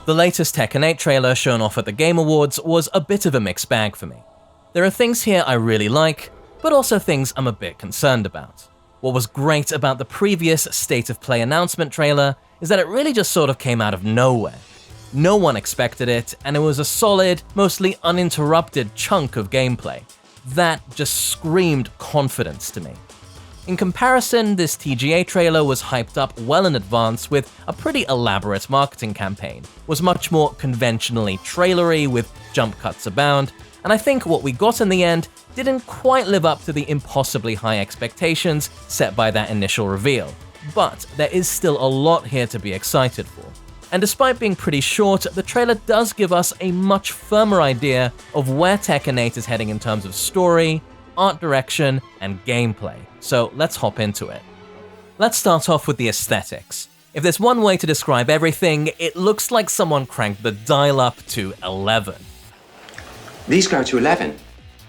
The latest Tekken 8 trailer shown off at the Game Awards was a bit of a mixed bag for me. There are things here I really like, but also things I'm a bit concerned about. What was great about the previous State of Play announcement trailer is that it really just sort of came out of nowhere. No one expected it, and it was a solid, mostly uninterrupted chunk of gameplay. That just screamed confidence to me. In comparison, this TGA trailer was hyped up well in advance with a pretty elaborate marketing campaign, was much more conventionally trailery with jump cuts abound, and I think what we got in the end didn't quite live up to the impossibly high expectations set by that initial reveal. But there is still a lot here to be excited for. And despite being pretty short, the trailer does give us a much firmer idea of where Tekken 8 is heading in terms of story, art direction, and gameplay. So let's hop into it. Let's start off with the aesthetics. If there's one way to describe everything, it looks like someone cranked the dial up to 11. These go to 11.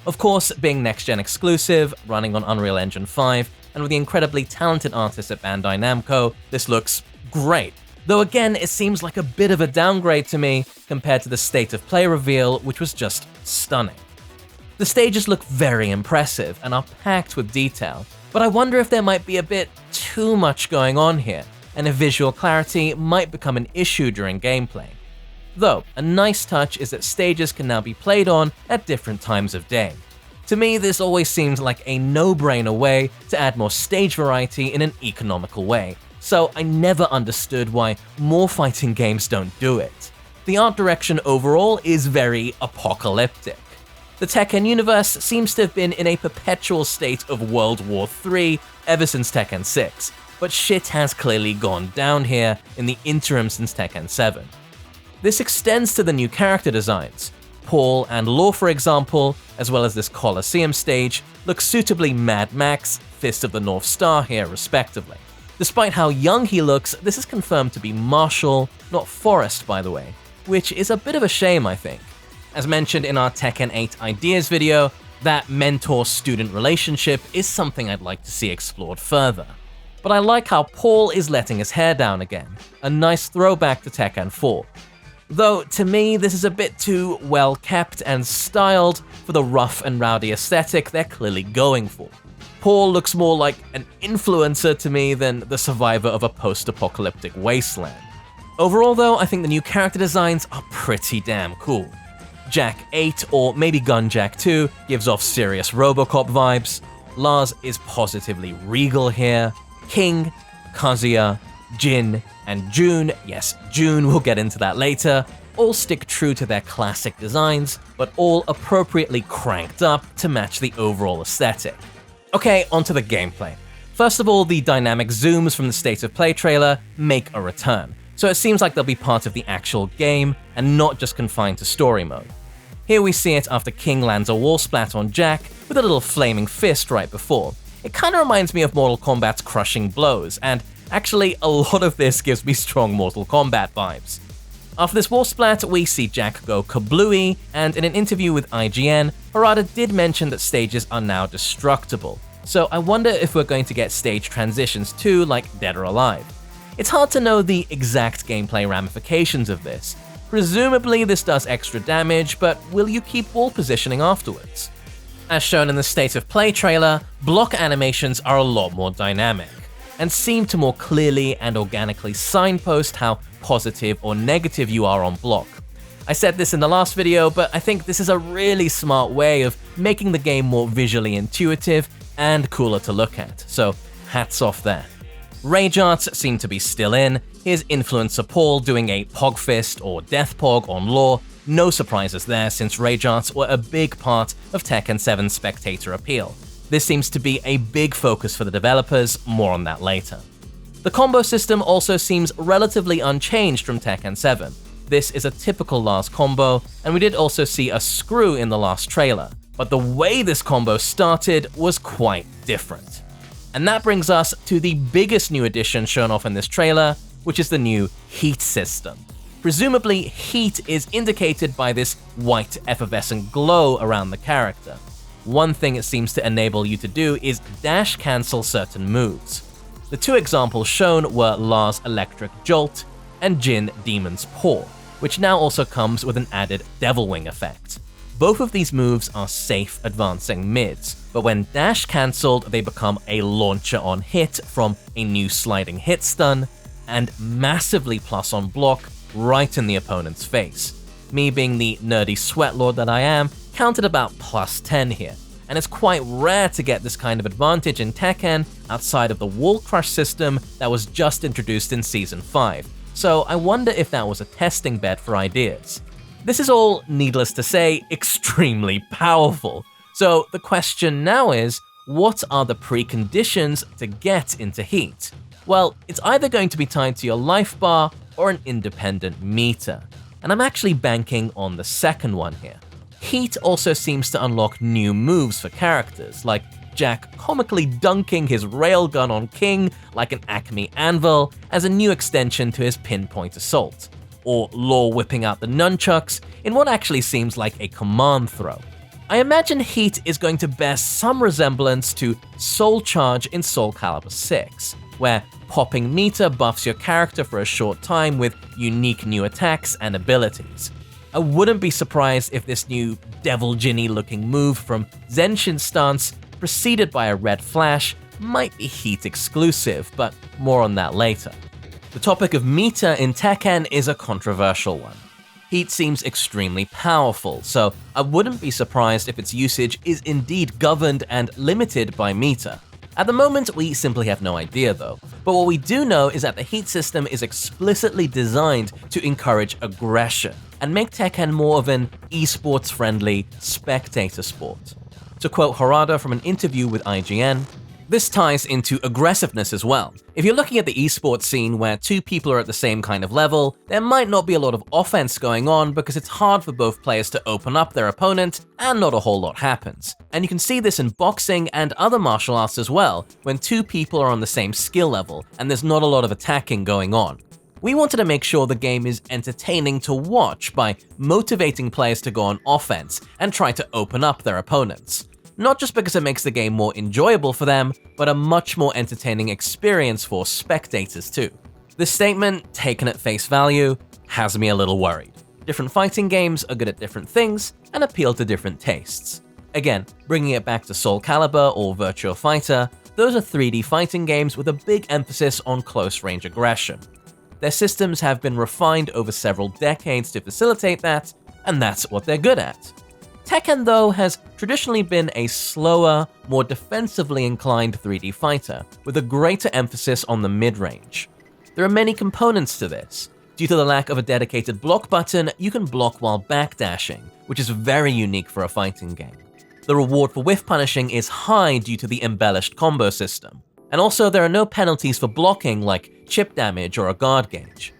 Of course, being next-gen exclusive, running on Unreal Engine 5, and with the incredibly talented artists at Bandai Namco, this looks great. Though again, it seems like a bit of a downgrade to me compared to the State of Play reveal, which was just stunning. The stages look very impressive and are packed with detail, but I wonder if there might be a bit too much going on here, and if visual clarity might become an issue during gameplay. Though, a nice touch is that stages can now be played on at different times of day. To me, this always seems like a no-brainer way to add more stage variety in an economical way, so I never understood why more fighting games don't do it. The art direction overall is very apocalyptic. The Tekken universe seems to have been in a perpetual state of World War III ever since Tekken 6, but shit has clearly gone down here in the interim since Tekken 7. This extends to the new character designs. Paul and Law, for example, as well as this Colosseum stage, look suitably Mad Max, Fist of the North Star here respectively. Despite how young he looks, this is confirmed to be Marshall, not Forrest by the way, which is a bit of a shame I think. As mentioned in our Tekken 8 Ideas video, that mentor-student relationship is something I'd like to see explored further. But I like how Paul is letting his hair down again, a nice throwback to Tekken 4. Though, to me, this is a bit too well-kept and styled for the rough and rowdy aesthetic they're clearly going for. Paul looks more like an influencer to me than the survivor of a post-apocalyptic wasteland. Overall though, I think the new character designs are pretty damn cool. Jack 8, or maybe Gunjack 2, gives off serious Robocop vibes. Lars is positively regal here. King, Kazuya, Jin, and June, yes, June, we'll get into that later, all stick true to their classic designs, but all appropriately cranked up to match the overall aesthetic. Okay, onto the gameplay. First of all, the dynamic zooms from the State of Play trailer make a return, so it seems like they'll be part of the actual game and not just confined to story mode. Here we see it after King lands a wall splat on Jack with a little flaming fist right before. It kinda reminds me of Mortal Kombat's crushing blows, and actually a lot of this gives me strong Mortal Kombat vibes. After this wall splat, we see Jack go kablooey, and in an interview with IGN, Harada did mention that stages are now destructible, so I wonder if we're going to get stage transitions too, like Dead or Alive. It's hard to know the exact gameplay ramifications of this. Presumably this does extra damage, but will you keep wall positioning afterwards? As shown in the State of Play trailer, block animations are a lot more dynamic, and seem to more clearly and organically signpost how positive or negative you are on block. I said this in the last video, but I think this is a really smart way of making the game more visually intuitive and cooler to look at, so hats off there. Rage arts seem to be still in. Here's Influencer Paul doing a Pog Fist or Death Pog on Law. No surprises there since Rage arts were a big part of Tekken 7's spectator appeal. This seems to be a big focus for the developers, more on that later. The combo system also seems relatively unchanged from Tekken 7. This is a typical Lars combo, and we did also see a screw in the last trailer, but the way this combo started was quite different. And that brings us to the biggest new addition shown off in this trailer, which is the new heat system. Presumably, heat is indicated by this white effervescent glow around the character. One thing it seems to enable you to do is dash cancel certain moves. The two examples shown were Lars' Electric Jolt and Jin Demon's Paw. which now also comes with an added Devil Wing effect. Both of these moves are safe advancing mids, but when dash cancelled, they become a launcher on hit from a new sliding hit stun, and massively plus on block right in the opponent's face. Me being the nerdy sweatlord that I am, counted about plus 10 here, and it's quite rare to get this kind of advantage in Tekken outside of the Wall Crush system that was just introduced in Season 5, so I wonder if that was a testing bed for ideas. This is all, needless to say, extremely powerful. So the question now is, what are the preconditions to get into Heat? Well, it's either going to be tied to your life bar or an independent meter, and I'm actually banking on the second one here. Heat also seems to unlock new moves for characters, like Jack comically dunking his railgun on King like an Acme anvil as a new extension to his pinpoint assault, or Law whipping out the nunchucks in what actually seems like a command throw. I imagine Heat is going to bear some resemblance to Soul Charge in Soul Calibur 6, where popping meter buffs your character for a short time with unique new attacks and abilities. I wouldn't be surprised if this new Devil Jinny looking move from Zenshin's stance, preceded by a red flash, might be Heat exclusive, but more on that later. The topic of meter in Tekken is a controversial one. Heat seems extremely powerful, so I wouldn't be surprised if its usage is indeed governed and limited by meter. At the moment, we simply have no idea though, but what we do know is that the Heat system is explicitly designed to encourage aggression and make Tekken more of an esports-friendly spectator sport. To quote Harada from an interview with IGN, this ties into aggressiveness as well. If you're looking at the esports scene where two people are at the same kind of level, there might not be a lot of offense going on because it's hard for both players to open up their opponent and not a whole lot happens. And you can see this in boxing and other martial arts as well, when two people are on the same skill level and there's not a lot of attacking going on. We wanted to make sure the game is entertaining to watch by motivating players to go on offense and try to open up their opponents. Not just because it makes the game more enjoyable for them, but a much more entertaining experience for spectators too. This statement, taken at face value, has me a little worried. Different fighting games are good at different things and appeal to different tastes. Again, bringing it back to Soul Calibur or Virtua Fighter, those are 3D fighting games with a big emphasis on close-range aggression. Their systems have been refined over several decades to facilitate that, and that's what they're good at. Tekken, though, has traditionally been a slower, more defensively inclined 3D fighter, with a greater emphasis on the mid-range. There are many components to this. Due to the lack of a dedicated block button, you can block while backdashing, which is very unique for a fighting game. The reward for whiff punishing is high due to the embellished combo system. And also, there are no penalties for blocking like chip damage or a guard gauge.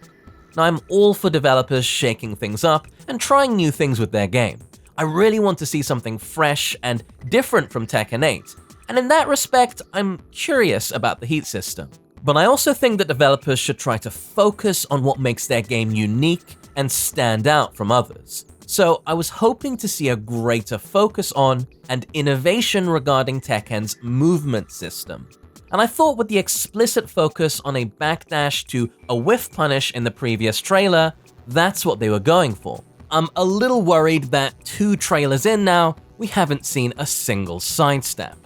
Now, I'm all for developers shaking things up and trying new things with their game. I really want to see something fresh and different from Tekken 8, and in that respect, I'm curious about the Heat system. But I also think that developers should try to focus on what makes their game unique and stand out from others. So I was hoping to see a greater focus on and innovation regarding Tekken's movement system. And I thought with the explicit focus on a backdash to a whiff punish in the previous trailer, that's what they were going for. I'm a little worried that 2 trailers in now, we haven't seen a single sidestep.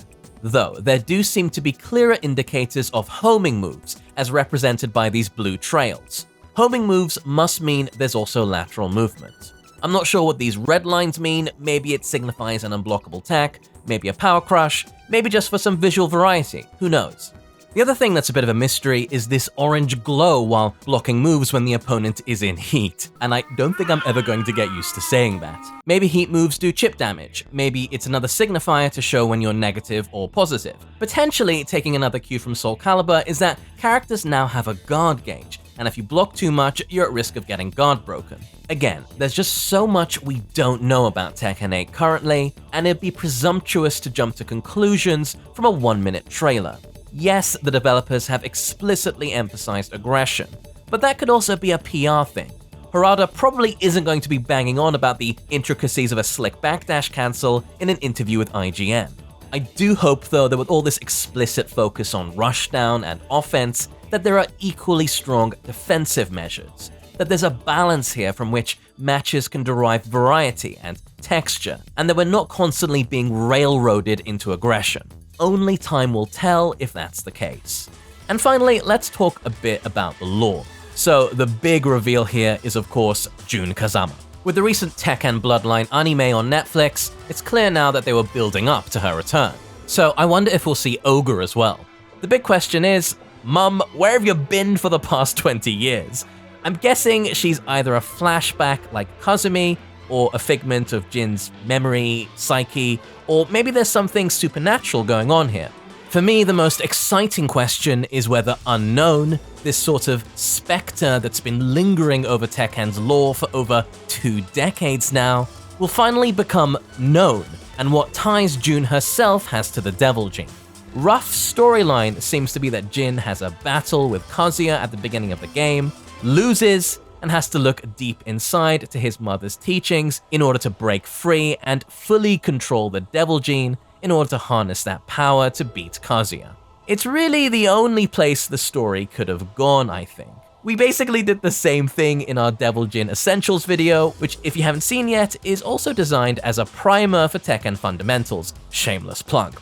Though, there do seem to be clearer indicators of homing moves, as represented by these blue trails. Homing moves must mean there's also lateral movement. I'm not sure what these red lines mean, maybe it signifies an unblockable attack, maybe a power crush, maybe just for some visual variety, who knows. The other thing that's a bit of a mystery is this orange glow while blocking moves when the opponent is in heat, and I don't think I'm ever going to get used to saying that. Maybe heat moves do chip damage, maybe it's another signifier to show when you're negative or positive. Potentially, taking another cue from Soul Calibur is that characters now have a guard gauge, and if you block too much, you're at risk of getting guard broken. Again, there's just so much we don't know about Tekken 8 currently, and it'd be presumptuous to jump to conclusions from a 1-minute trailer. Yes, the developers have explicitly emphasized aggression, but that could also be a PR thing. Harada probably isn't going to be banging on about the intricacies of a slick backdash cancel in an interview with IGN. I do hope, though, that with all this explicit focus on rushdown and offense, that there are equally strong defensive measures. that there's a balance here from which matches can derive variety and texture, and that we're not constantly being railroaded into aggression. Only time will tell if that's the case. And finally, let's talk a bit about the lore. So the big reveal here is of course Jun Kazama. With the recent Tekken Bloodline anime on Netflix, it's clear now that they were building up to her return. So I wonder if we'll see Ogre as well. The big question is, Mum, where have you been for the past 20 years? I'm guessing she's either a flashback like Kazumi, or a figment of Jin's memory, psyche, or maybe there's something supernatural going on here. For me, the most exciting question is whether Unknown, this sort of spectre that's been lingering over Tekken's lore for over 2 decades now, will finally become known, and what ties Jun herself has to the Devil Gene. Rough storyline seems to be that Jin has a battle with Kazuya at the beginning of the game, loses, and has to look deep inside to his mother's teachings in order to break free and fully control the Devil Gene in order to harness that power to beat Kazuya. It's really the only place the story could have gone, I think. We basically did the same thing in our Devil Gin Essentials video, which if you haven't seen yet, is also designed as a primer for Tekken fundamentals, shameless plug.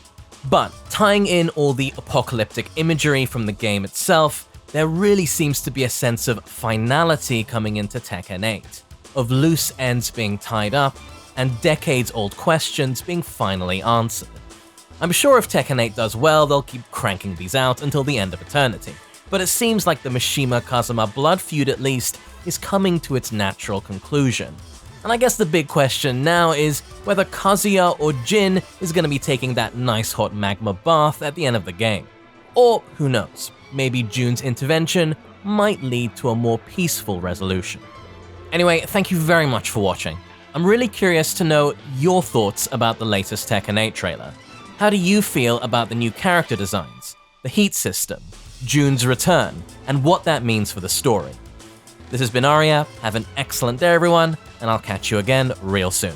But tying in all the apocalyptic imagery from the game itself, there really seems to be a sense of finality coming into Tekken 8, of loose ends being tied up, and decades-old questions being finally answered. I'm sure if Tekken 8 does well, they'll keep cranking these out until the end of eternity, but it seems like the Mishima-Kazama blood feud at least is coming to its natural conclusion. And I guess the big question now is whether Kazuya or Jin is going to be taking that nice hot magma bath at the end of the game. Or, who knows, maybe Jun's intervention might lead to a more peaceful resolution. Anyway, thank you very much for watching. I'm really curious to know your thoughts about the latest Tekken 8 trailer. How do you feel about the new character designs, the heat system, Jun's return, and what that means for the story? This has been Arya, have an excellent day everyone, and I'll catch you again real soon.